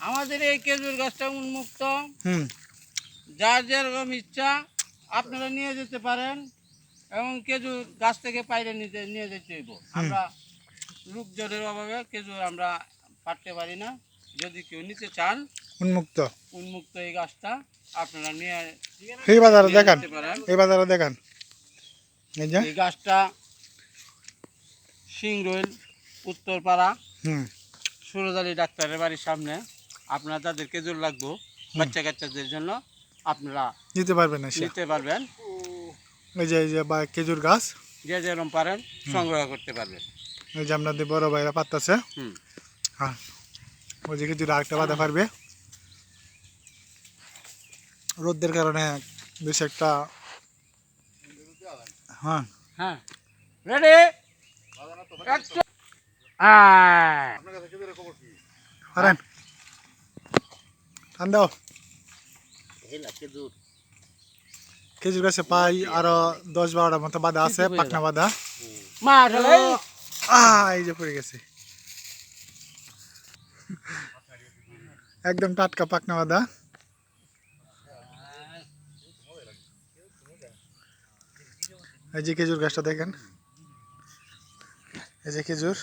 আমাদের এই খেজুর গাছটা উন্মুক্ত, যার যেরকম ইচ্ছা আপনারা নিয়ে যেতে পারেন এবং খেজুর গাছ থেকে পাইরে নিয়ে যেতে হইব। আমরা লোকজনের অভাবে খেজুর আমরা পারতে পারি না। যদি কেউ নিতে চান উন্মুক্ত এই গাছটা আপনারা নিয়ে যেতে পারেন। এই গাছটা সিংরইল উত্তরপাড়া সুরজালি ডাক্তারের বাড়ির সামনে। আপনারা যাদের খেজুর লাগবে বাচ্চা কাচ্চাদের জন্য আপনারা নিতে পারবেন। এই যে খেজুর গাছ যে যেরকম পারেন সংগ্রহ করতে পারবেন। এই যে আপনাদের বড় ভাইরা পারতেছে। হ্যাঁ, ওই যে খেজুর আরেকটা বাঁধা পারবে। রোদের কারণে বেশ একটা হ্যাঁ রেডি ঠান্ডাও খেজুর গাছে পাই আরো 10-12টার মতো বাঁধা আছে, পাকনা বাঁধা। এই যে পড়ে গেছে একদম টাটকা পাকনা বাঁধা। এই যে খেজুর গাছটা দেখেন, এই যে খেজুর।